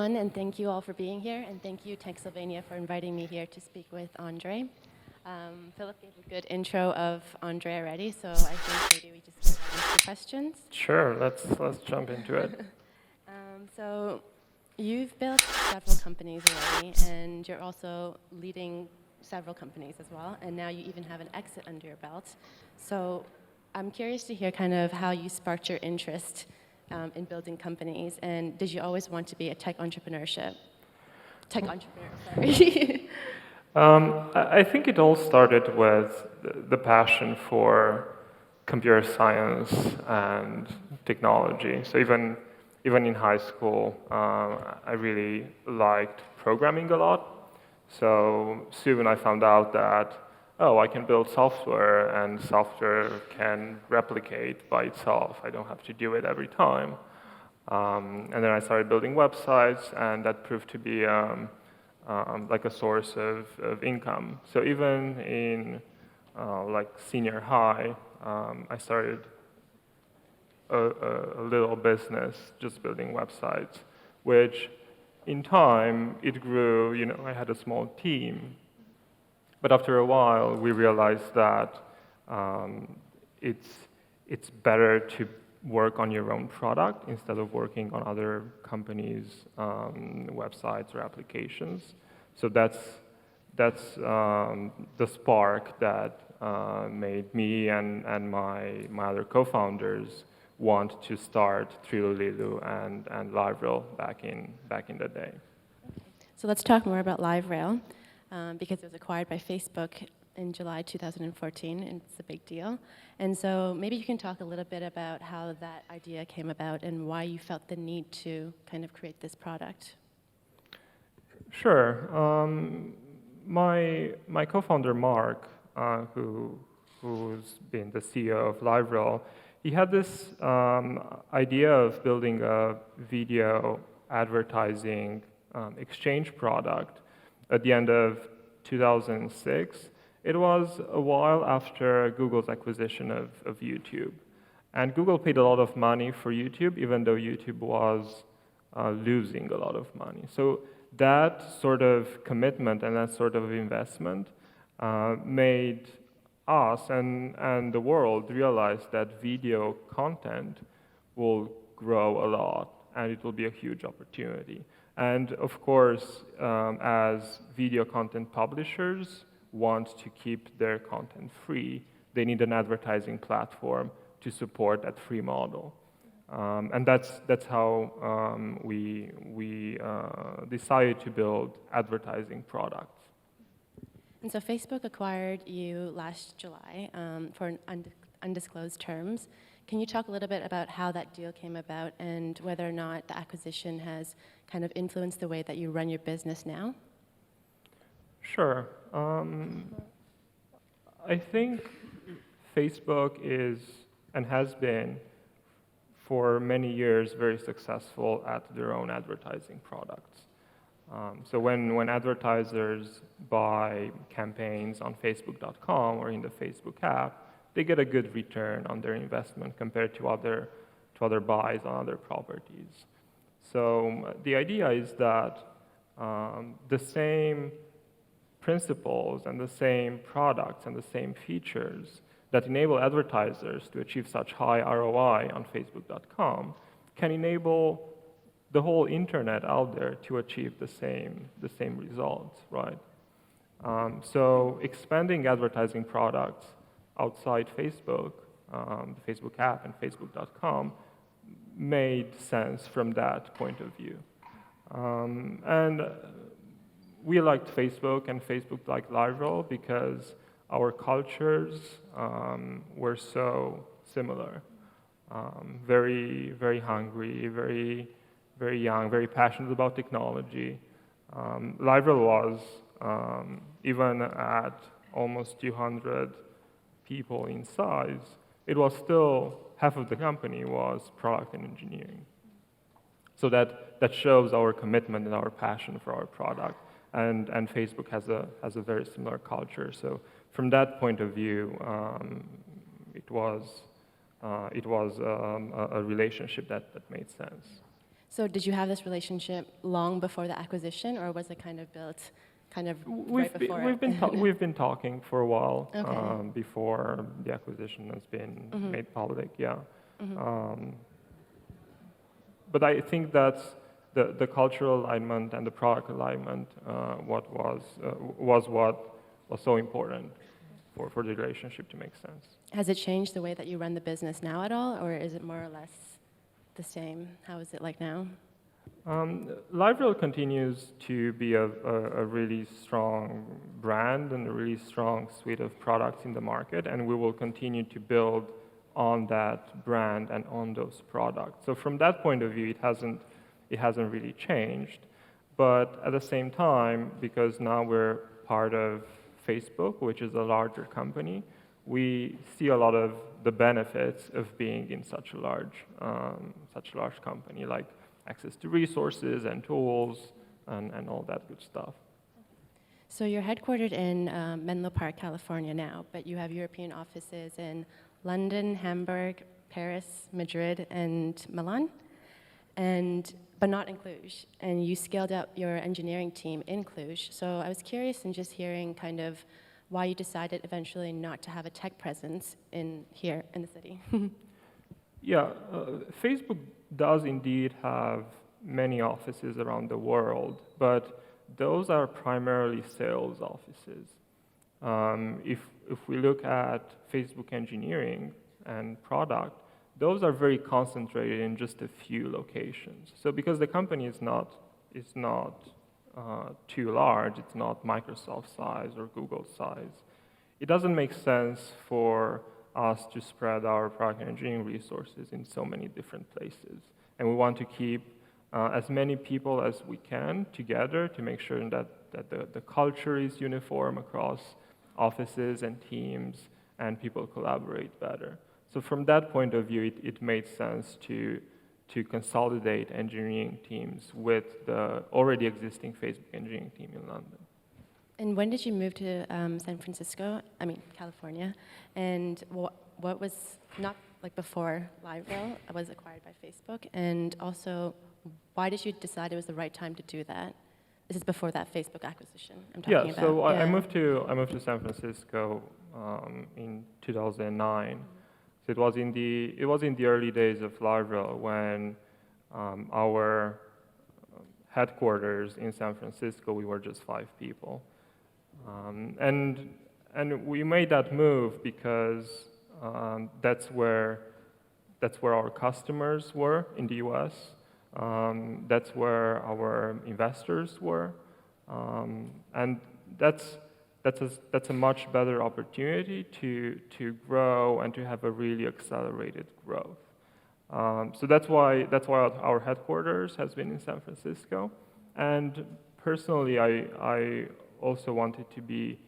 everyone, and thank you all for being here, and thank you, Tech Slovenia, for inviting me here to speak with Andrei. Philip gave a good intro of Andrei already, so I think maybe we just get right into questions. Sure, let's jump into it. So you've built several companies already, and you're also leading several companies as well, and now you even have an exit under your belt. So I'm curious to hear kind of how you sparked your interest in building companies, and did you always want to be a tech entrepreneur, sorry. I think it all started with the passion for computer science and technology. So even in high school, I really liked programming a lot. So soon I found out that, oh, I can build software, and software can replicate by itself. I don't have to do it every time. And then I started building websites, and that proved to be like a source of income. So even in like senior high, I started a little business just building websites, which in time it grew. You know, I had a small team, but after a while we realized that it's better to work on your own product instead of working on other companies' websites or applications. So that's the spark that made me and my other co-founders want to start Trillilu and LiveRail back in the day. So let's talk more about LiveRail, because it was acquired by Facebook in July 2014, and it's a big deal. And so maybe you can talk a little bit about how that idea came about and why you felt the need to kind of create this product. Sure. My co-founder Mark, who's been the CEO of LiveRail, he had this idea of building a video advertising exchange product at the end of 2006. It was a while after Google's acquisition of YouTube. And Google paid a lot of money for YouTube, even though YouTube was losing a lot of money. So that sort of commitment and that sort of investment made us and the world realize that video content will grow a lot, and it will be a huge opportunity. And of course, as video content publishers want to keep their content free, they need an advertising platform to support that free model. And that's how we decided to build advertising products. And so Facebook acquired you last July for undisclosed terms. Can you talk a little bit about how that deal came about and whether or not the acquisition has kind of influenced the way that you run your business now? Sure. I think Facebook is and has been for many years very successful at their own advertising products. So when advertisers buy campaigns on Facebook.com or in the Facebook app, they get a good return on their investment compared to other buys on other properties. So the idea is that the same principles and the same products and the same features that enable advertisers to achieve such high ROI on Facebook.com can enable the whole internet out there to achieve the same results, right? So expanding advertising products outside Facebook, the Facebook app and Facebook.com, made sense from that point of view. And we liked Facebook, and Facebook liked LiveRail because our cultures were so similar. Very, very hungry, very, very young, very passionate about technology. LiveRail was, even at almost 200 people in size, it was still, half of the company was product and engineering. So that shows our commitment and our passion for our product. And Facebook has a very similar culture. So from that point of view, it was a relationship that made sense. So did you have this relationship long before the acquisition, or was it kind of built right before it? We've been talking for a while Okay. before the acquisition has been made public. Yeah. But I think that's the cultural alignment and the product alignment what was so important for the relationship to make sense. Has it changed the way that you run the business now at all, or is it more or less the same? How is it like now? LiveRail continues to be a really strong brand and a really strong suite of products in the market, and we will continue to build on that brand and on those products. So from that point of view, it hasn't really changed. But at the same time, because now we're part of Facebook, which is a larger company, we see a lot of the benefits of being in such a large company, like access to resources and tools and all that good stuff. So you're headquartered in Menlo Park, California now, but you have European offices in London, Hamburg, Paris, Madrid, and Milan, but not in Cluj. And you scaled up your engineering team in Cluj. So I was curious in just hearing kind of why you decided eventually not to have a tech presence here in the city. Yeah, Facebook does indeed have many offices around the world, but those are primarily sales offices. If we look at Facebook engineering and product, those are very concentrated in just a few locations. So because the company is not too large, it's not Microsoft size or Google size, it doesn't make sense for us to spread our product engineering resources in so many different places. And we want to keep as many people as we can together to make sure that the culture is uniform across offices and teams and people collaborate better. So from that point of view, it made sense to consolidate engineering teams with the already existing Facebook engineering team in London. And when did you move to California? And what was, not like before LiveRail was acquired by Facebook, and also why did you decide it was the right time to do that? This is before that Facebook acquisition I'm talking about. So I moved to San Francisco in 2009. So it was in the early days of LiveRail when our headquarters in San Francisco, we were just 5 people. And we made that move because that's where our customers were in the US. That's where our investors were, and that's a much better opportunity to grow and to have a really accelerated growth. So that's why our headquarters has been in San Francisco. And personally, I also wanted to be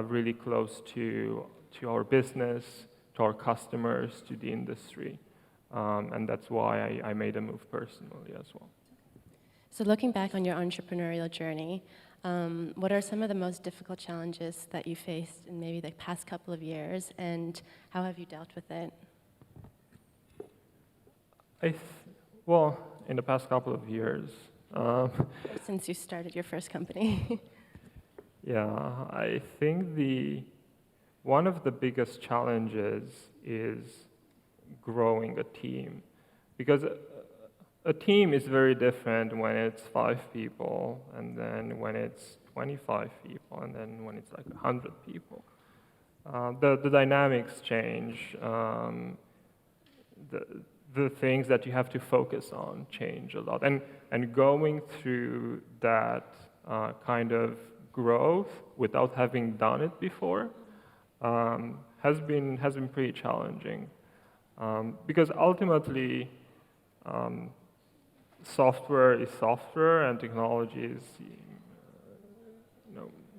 really close to our business, to our customers, to the industry. And that's why I made a move personally as well. So looking back on your entrepreneurial journey, what are some of the most difficult challenges that you faced in maybe the past couple of years, and how have you dealt with it? Well, in the past couple of years. Since you started your first company. Yeah, I think one of the biggest challenges is growing a team, because a team is very different when it's 5 people, and then when it's 25 people, and then when it's like 100 people. The dynamics change. The things that you have to focus on change a lot, and going through that kind of growth without having done it before has been pretty challenging. Because ultimately, software is software, and technology is,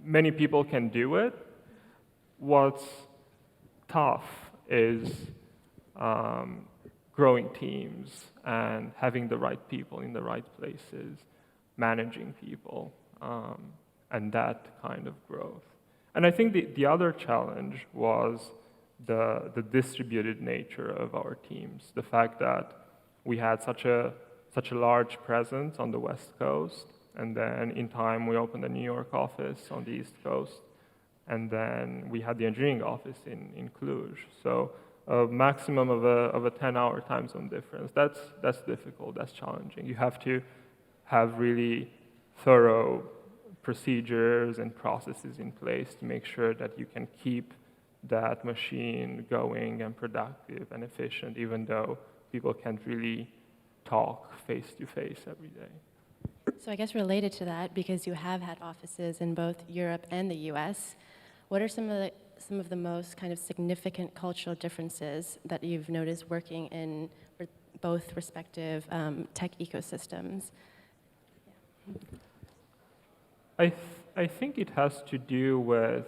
many people can do it. What's tough is growing teams and having the right people in the right places, managing people, and that kind of growth. And I think the other challenge was the distributed nature of our teams, the fact that we had such such a large presence on the West Coast, and then in time we opened a New York office on the East Coast, and then we had the engineering office in Cluj. So a maximum of a 10-hour time zone difference. That's difficult, that's challenging. You have to have really thorough procedures and processes in place to make sure that you can keep that machine going and productive and efficient, even though people can't really talk face-to-face every day. So I guess related to that, because you have had offices in both Europe and the US, what are some of the most kind of significant cultural differences that you've noticed working in both respective tech ecosystems? I think it has to do with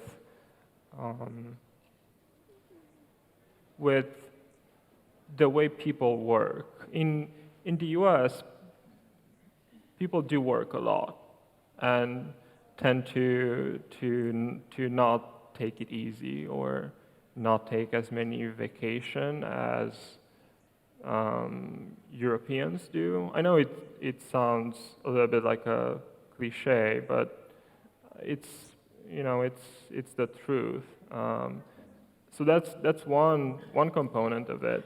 the way people work. In the US, people do work a lot and tend to not take it easy or not take as many vacation as Europeans do. I know it sounds a little bit like a cliche, but it's the truth. So that's one component of it,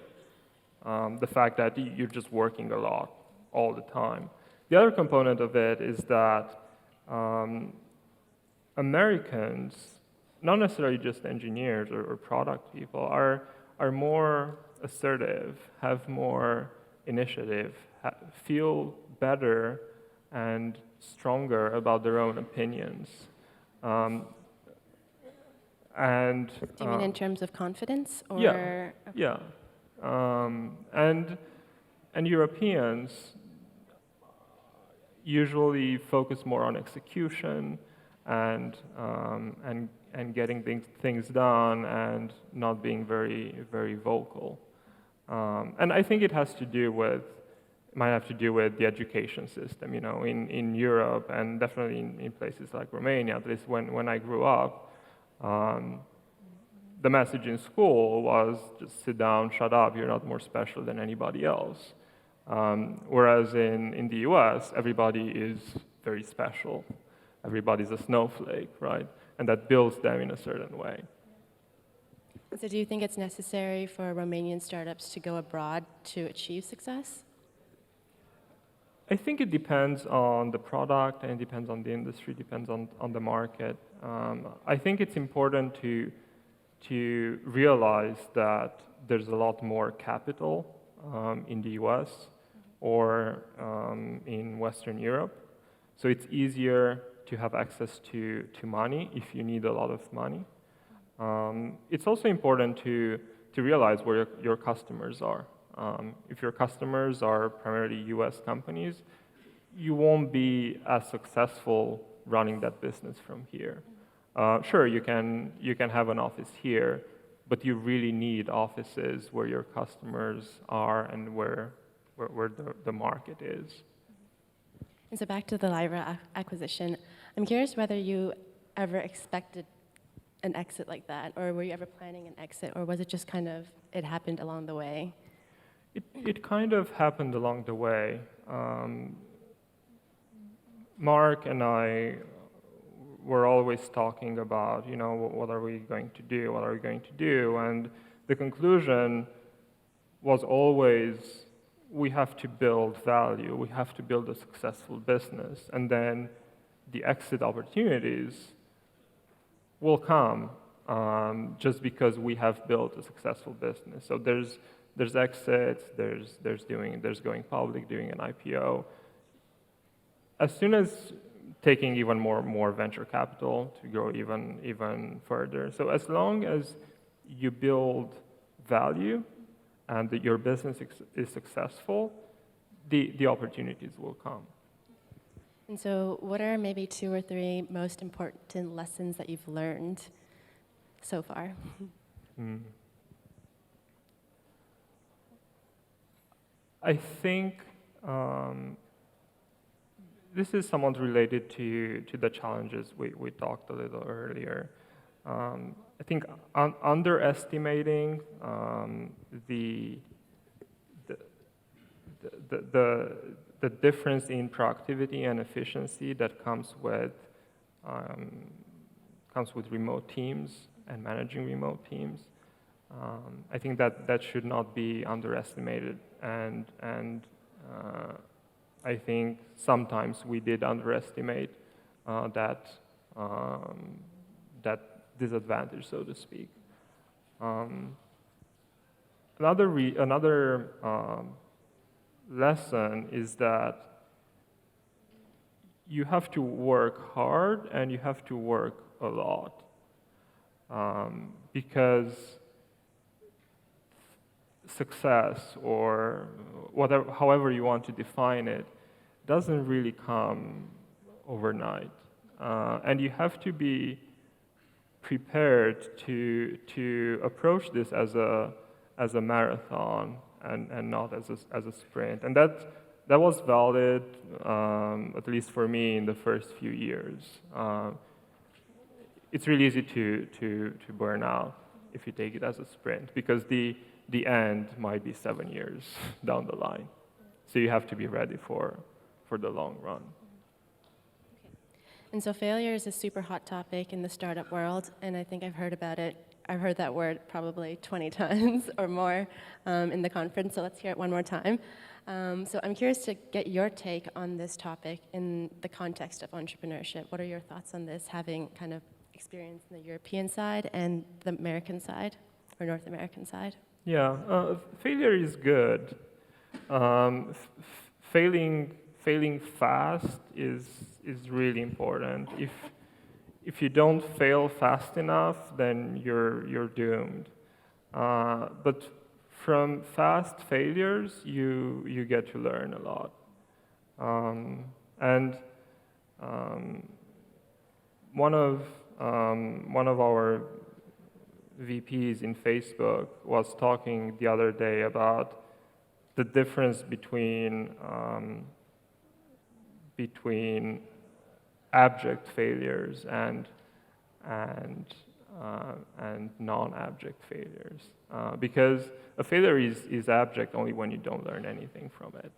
the fact that you're just working a lot all the time. The other component of it is that Americans, not necessarily just engineers or product people, are more assertive, have more initiative, feel better and stronger about their own opinions. And Do you mean in terms of confidence? Or? Yeah. And Europeans usually focus more on execution and getting things done and not being very, very vocal. And I think it might have to do with the education system. In Europe and definitely in places like Romania, at least when I grew up, the message in school was just sit down, shut up, you're not more special than anybody else. Whereas in the US, everybody is very special. Everybody's a snowflake, right? And that builds them in a certain way. So do you think it's necessary for Romanian startups to go abroad to achieve success? I think it depends on the product, and it depends on the industry, depends on the market. I think it's important to realize that there's a lot more capital in the US or in Western Europe. So it's easier to have access to money if you need a lot of money. It's also important to realize where your customers are. If your customers are primarily US companies, you won't be as successful running that business from here. Sure, you can have an office here, but you really need offices where your customers are and where the market is. And so back to the LiveRail acquisition, I'm curious whether you ever expected an exit like that, or were you ever planning an exit, or was it just kind of, it happened along the way? It kind of happened along the way. Mark and I were always talking about, what are we going to do? What are we going to do? And the conclusion was always, we have to build value. We have to build a successful business. And then the exit opportunities will come just because we have built a successful business. So there's exits, there's going public, doing an IPO. As soon as taking even more venture capital to grow even further. So as long as you build value and that your business is successful, the opportunities will come. And so what are maybe 2 or 3 most important lessons that you've learned so far? I think this is somewhat related to the challenges we talked a little earlier. I think underestimating the the difference in productivity and efficiency that comes with remote teams and managing remote teams. I think that should not be underestimated, and I think sometimes we did underestimate that disadvantage, so to speak. Another lesson is that you have to work hard and you have to work a lot, because success, or whatever, however you want to define it, doesn't really come overnight, and you have to be prepared to approach this as a marathon and not as a sprint, and that was valid, at least for me, in the first few years. It's really easy to burn out if you take it as a sprint, because the end might be 7 years down the line. So you have to be ready for the long run. Okay. And so failure is a super hot topic in the startup world, and I think I've heard about it. I've heard that word probably 20 times or more in the conference, so let's hear it one more time. So I'm curious to get your take on this topic in the context of entrepreneurship. What are your thoughts on this, having kind of experience in the European side and the American side, or North American side? Yeah, failure is good. Failing fast is really important. If you don't fail fast enough, then you're doomed. But from fast failures, you get to learn a lot. One of our VPs in Facebook was talking the other day about the difference between abject failures and non-abject failures, because a failure is abject only when you don't learn anything from it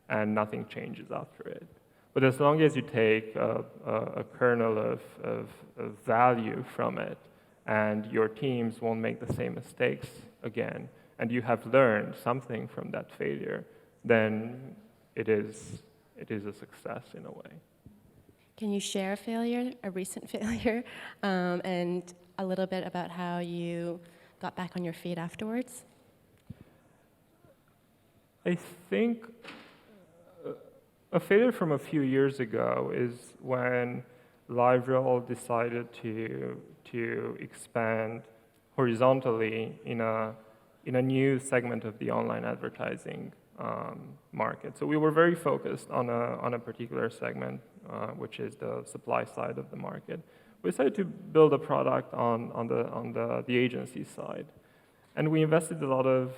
and nothing changes after it. But as long as you take a kernel of value from it, and your teams won't make the same mistakes again, and you have learned something from that failure, then it is a success in a way. Can you share a failure, a recent failure, and a little bit about how you got back on your feet afterwards? I think a failure from a few years ago is when LiveRail decided to expand horizontally in a new segment of the online advertising market. So we were very focused on a particular segment, which is the supply side of the market. We decided to build a product on the agency side, and we invested a lot of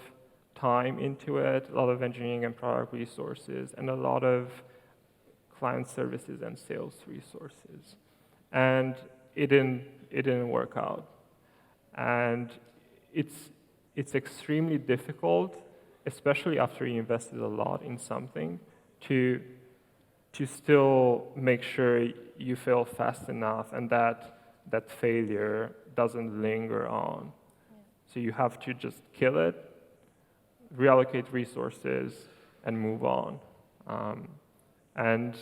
time into it, a lot of engineering and product resources, and a lot of client services and sales resources, and it didn't work out. And it's extremely difficult, especially after you invested a lot in something, to still make sure you fail fast enough and that failure doesn't linger on. Yeah. So you have to just kill it, reallocate resources, and move on. And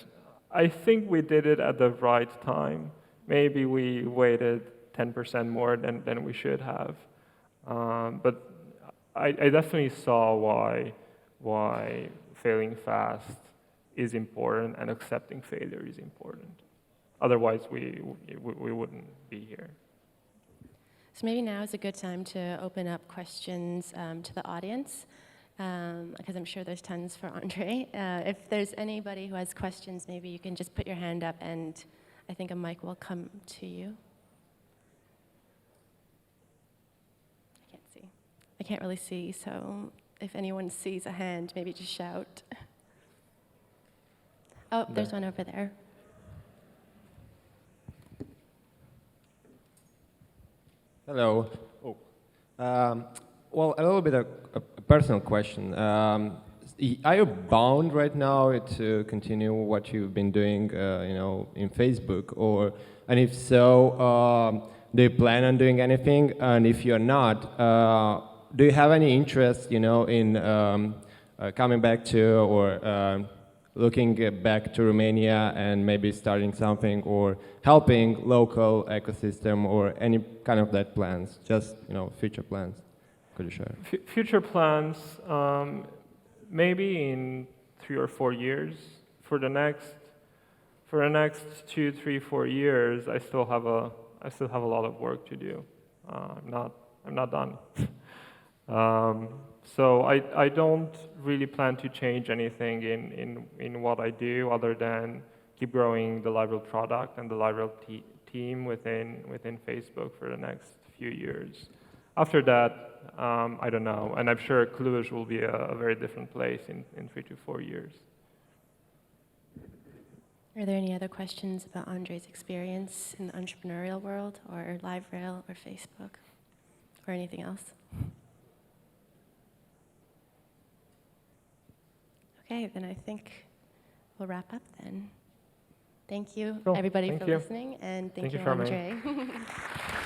I think we did it at the right time. Maybe we waited 10% more than we should have. But I definitely saw why failing fast is important and accepting failure is important. Otherwise, we wouldn't be here. So maybe now is a good time to open up questions to the audience, because I'm sure there's tons for Andrei. If there's anybody who has questions, maybe you can just put your hand up, and I think a mic will come to you. I can't see. I can't really see, so if anyone sees a hand, maybe just shout. Oh, there's one over there. Hello. Oh. Well, a little bit of a personal question. Are you bound right now to continue what you've been doing, in Facebook, and if so, do you plan on doing anything? And if you're not, do you have any interest, in coming back to or looking back to Romania and maybe starting something or helping local ecosystem or any kind of that plans? Just future plans. Could you share? Future plans, maybe in 3 or 4 years. For the next 2, 3, 4 years, I still have a lot of work to do. I'm not done. So I don't really plan to change anything in what I do other than keep growing the LiveRail product and the LiveRail team within Facebook for the next few years. After that, I don't know, and I'm sure Cluj will be a very different place in 3 to 4 years. Are there any other questions about Andrei's experience in the entrepreneurial world, or LiveRail, or Facebook, or anything else? Okay, then I think we'll wrap up then. Thank you, Cool. everybody, Thank for you. listening, and thank Thank you, you, Charmaine. Andrei.